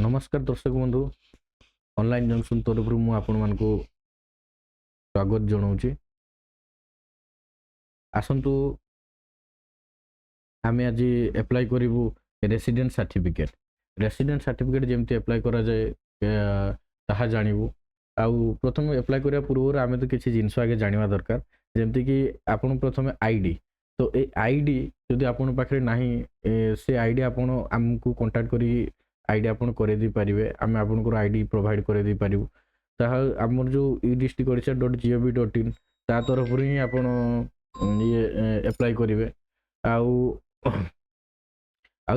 नमस्कार दर्शक बंधु ऑनलाइन जंक्शन तरफ मु आपण मानकु स्वागत जनाऊँगी। आसंतु आमे आज एप्लाई करिवु रेसिडेंट सर्टिफिकेट जेमती एप्लाई करा जाए ताहा जानिबु। आउ प्रथम एप्लाई करिया पूर्व आमे तो किसी जिनस आगे जानिबा दरकार जेमती कि आपण प्रथम आईडी। तो ए आईडी जदि आपण पाखरे नाही से आईडी आपण हमकु कांटेक्ट करी आईडी आपण करे दी परिबे। आमे आपनकर आईडी प्रोवाइड करे दी परिबु। ताहा हमर जो edict.gov.in ता तरफ रि आपण ये एप्लाई करिवे। आउ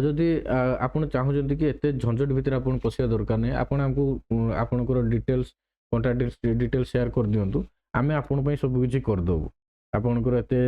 जदि आपण चाहूचंती कि एते झंझट भितर आपण पसिया दरकार नै आपण हमकु आपनकर डिटेल्स कांटेक्ट डिटेल्स शेयर कर दियंतु। आमे आपण पई सब किछि कर दबु। आपनकर एते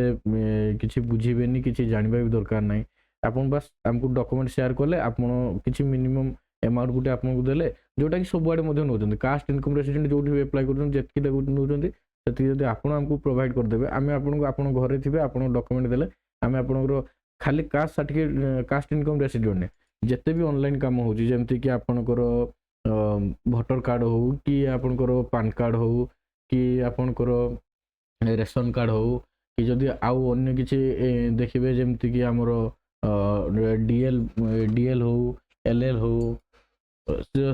किछि बुझिबेनी किछि जानिबा भी दरकार नै। आपण बस हमकु डॉक्यूमेंट शेयर करले आपण किछि मिनिमम अमाउंट गुटे आपनको देले जोटा कि सब आडे मध्ये नउचंती। कास्ट इनकम रेसिडेंट जोठी भी अप्लाई करछन जेतकी नउचंती सेति जदि आपण हमकु प्रोवाइड कर देबे आमे आपनको आपण घरे थिबे आपण डॉक्यूमेंट देले आमे आपनकर खाली caste certificate cast income resident ने जिते भी ऑनलाइन काम हो जमती कि आपनकर भोटर कार्ड हो कि आपनकर पान कार्ड हो कि आपनकर रेशन कार्ड हो कि जदि आउ अन्य किछि देखिबे जमती कि हमर डीएल हो एलएल हो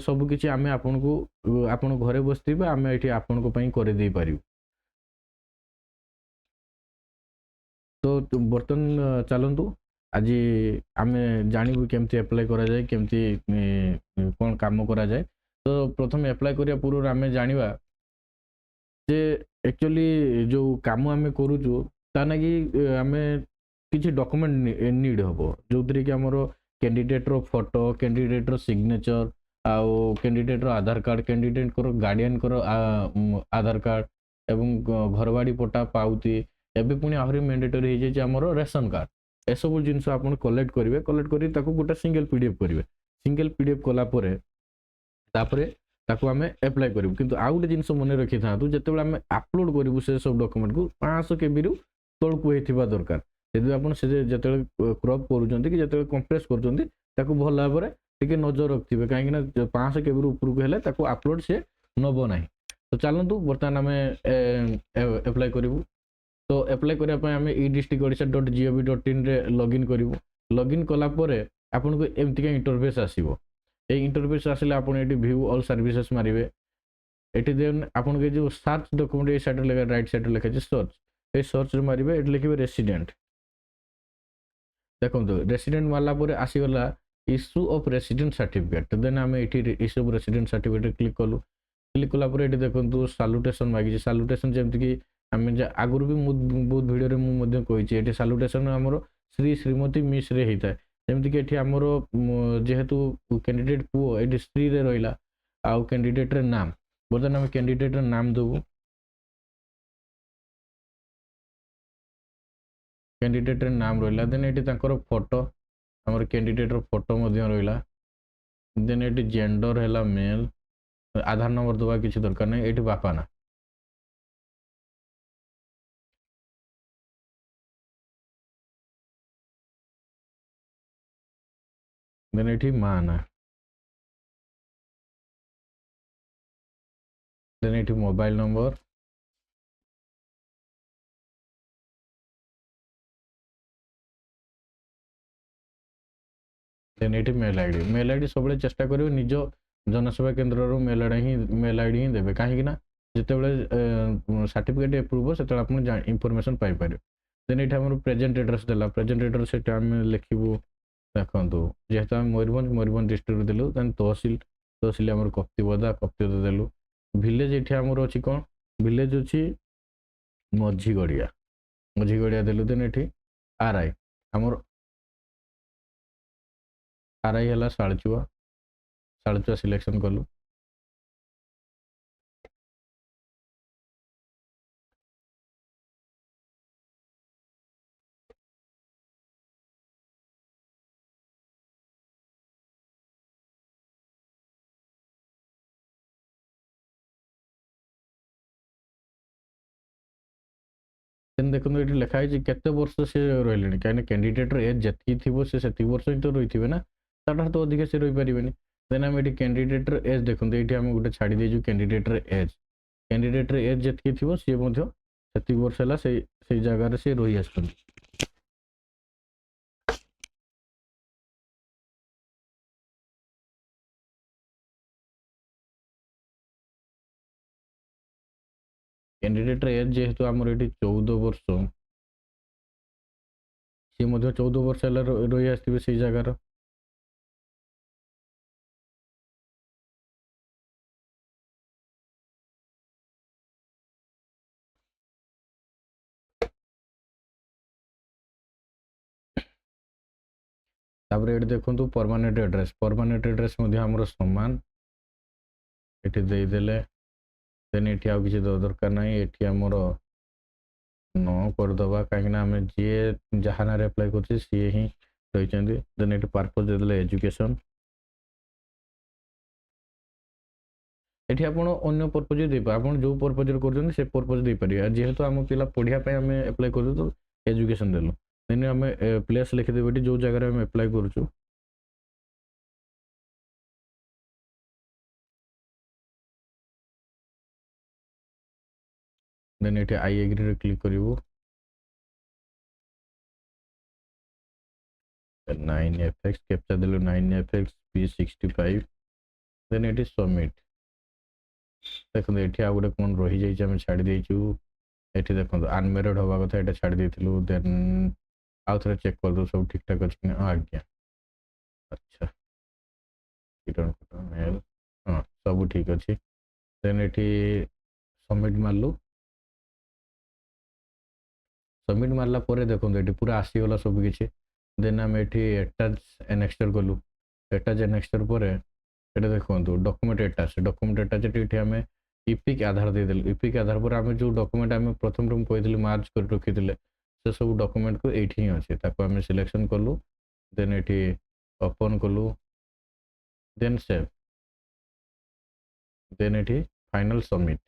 सब किछि आमे आपनको आपण घरे बसथिबे आमे एठी आपनको पई करे देई पारिबु। तो बर्तन चलतु आज आम जानू केमती एप्लाई करा जाए केमती कौन काम करा जाए। तो प्रथम एप्लाई करिया पूर्व आम जानिबा जे एक्चुअली जो काम आम करूचु ताना कि आम किछि डॉक्यूमेंट नीड हबो जो कि हमर कैंडिडेट रो फोटो कैंडिडेट रो सिग्नेचर आउ कैंडिडेट रो आधार कार्ड कैंडिडेट को गार्डियन को आधार कार्ड एवं घरबाड़ी पट्टा पाउती एबे पुणी आहरी मैंडेटरी हो जाए आमर रेशन कार्ड ए सब जिनस आपन कलेक्ट करेंगे कलेक्ट करी ताको गोटे सिंगल पीडीएफ करेंगे सिंगल पीडीएफ कला परे तापरे ताको आमे अप्लाई करिवु। किंतु आउ गोटे जिनस मन रखि थातु जेतेबेले आमे अपलोड करिवु से सब डॉक्यूमेंट को 500 केबी रु तळकु हेथिबा दरकार। यदि आपन से जेतेबेले क्रॉप करूचंती कि जेतेबेले कंप्रेस करूचंती ताको भल भाबरे टिके नजर रखथिबे काहे कि ना 500 केबी रु ऊपर को हेले ताको अपलोड से नबो नाही। तो चलंतु बर्तमान आमे अप्लाई करिवु। तो अप्लाई करिया पय आमे edict.gov.in रे लॉगिन करिवु। लॉगिन कला परे आपन को एमती का इंटरफेस आसीबो। ए इंटरफेस आसिले आपन एटी व्यू ऑल सर्विसेज मारिबे। एटी देन आपन के जो सर्च डॉक्यूमेंट ए साइड लेगा राइट साइड लेखा जे सर्च ए सर्च रे मारिबे एटी लिखिबे रेसिडेंट। देखो तो रेसिडेंट वाला परे आसी गला issue of resident certificate. Then आमे एटी issue of resident certificate click कलु। क्लिक कला परे एटी देखंतु सैल्यूटेशन मागिछि। सैल्यूटेशन जेमति कि आमे आगुरु भी बहुत वीडियो रे मु मध्ये कहिछि एटी सैल्यूटेशन हमरो श्री श्रीमती मिस रे हेता जेमति कि एठी हमरो जेहेतु कैंडिडेट पुओ एटी श्री रे रहिला आउ कैंडिडेट रे नाम बर्तमान हम कैंडिडेट रे नाम देबु। कैंडिडेट रे नाम रहिला देन एटी तांकर फोटो हमर कैंडिडेट रो फोटो मध्ये रहिला। देन एटी जेंडर हैला मेल आधार नंबर दबा किछि दरकार नै एटी बापा ना देन एठी मां ना देन एठी मोबाइल नंबर देन एठी मेल आईडी सबले चेष्टा करियो निज जनसेवा केंद्र रो मेल आईडी ही देबे काहे कि ना जेतेबेले सर्टिफिकेट अप्रूव सेतेबेले आपण इंफॉर्मेशन पाई पारियो। देन एठी हमर प्रेजेंट एड्रेस देला प्रेजेंट एड्रेस से टाइम लिखिबो। देखंतु जेहेतु हम मयूरभंज डिस्ट्रिक्ट देलु देन तहसील हमर कप्तिबदा देलु। विलेज एठी हमर अछि कोन विलेज अछि मझीगड़िया देलु। देन एठी आरआई हमर आरआई हला सालचुआ सिलेक्शन कलु। देन देखो ये लिखाई केते वर्ष से रही कहीं कैंडिडेट एज जी थी से वर्ष ही तो रही है ना तार तो अधिक से रही पारे। देन आम ये कैंडिडेट एज देखो ये आम गोटे छाड़ी देजु कैंडिडेट एज जितकी थी सी से वर्ष है से जगार सी रही आस कैंडिडेट एज जेहेतु आमर ये 14 वर्ष सी 14 वर्ष है रही आसवे से जगार तापर ये देखो परमानेंट एड्रेस आमर सामान ये देदेले देन ये आउ किसी दरकार ना ये आमर न करदे कहीं आम जी जहाँ ना अप्लाई कर सी ही रही देन ये पर्पज देदेले एजुकेशन ये आप अगर पर्पज आप जो पर्पज कर पर्पज देपारे जेहेतु आम पिला पढ़ाई आम एप्लाई कर तो एजुकेशन देलु देन आम प्लेस लिखिदेव जो जगह आम एप्लाई करूँ देन ये आई एग्री रे क्लिक करूँ 9fx कैप्चा देलु 9fx p65 देन ये सबमिट देखो ये आ गए कौन रही जाइए छाड़ी देचु ये देखो अनमेरिड हवा कथा ये छाड़ी देलु देन आउ थे चेक कर दो सब ठीक ठाक अच्छे आज्ञा अच्छा मेल हाँ सब ठीक अच्छे देन ये सबमिट मारलु सबमिट मारला देखो ये पूरा आसीगला सब किसी देन आम ये अटैच एनेक्स्टर कलु अटैच एनेक्स्टर पर देखो डॉक्यूमेंट अटैच ये आम इपिक आधार देदेलु इपिक आधार पर आम जो डॉक्यूमेंट आम प्रथम कहते मार्च कर रखी से सब डॉक्यूमेंट को ये ही अच्छे आम सिलेक्शन कलु देन ये ओपन कलु देन सेव देन ये final submit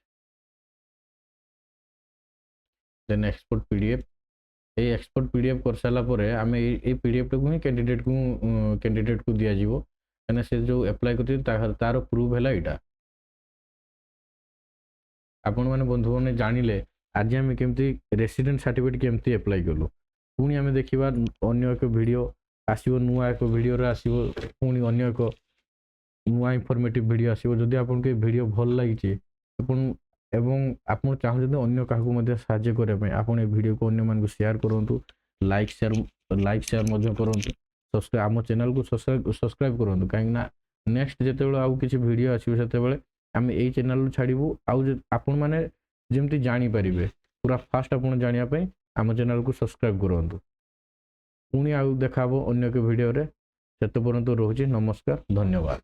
then export PDF ये एक्सपोर्ट पीडीएफ कर सारापर आम ये पीडीएफ टाक ही कैंडिडेट को दि जाव कहीं से जो एप्लाई कर तार प्रूफ है यहाँ आपण मैंने बंधु मैंने जानिले आज आम केमती रेसिडेंट सर्टिफिकेट केमती एप्लाई कलु पुणी आम देखा अन्य एक वीडियो आसो नुआ एक वीडियो आसो पुणी अन्य एक नुआ इनफॉर्मेटिव वीडियो आसो जदि आपको वीडियो भल लगी आप चाहते अन्य क्या साहाय्य करने आप वीडियो को अन्य मान शेयर करूँ लाइक शेयर करूँ सब्सक्राइब आम चैनल को सब्सक्राइब करूँ कहीं नेक्स्ट जिते आउ किसी वीडियो आसो से आम यही चैनल छाड़ू आपण मैंने जमती जानीपर पूरा फास्ट आप जानापी आम चैनल को सब्सक्राइब करूँ पुणी आउ देखा अन्य एक वीडियो से पर्यंत रोचे नमस्कार धन्यवाद।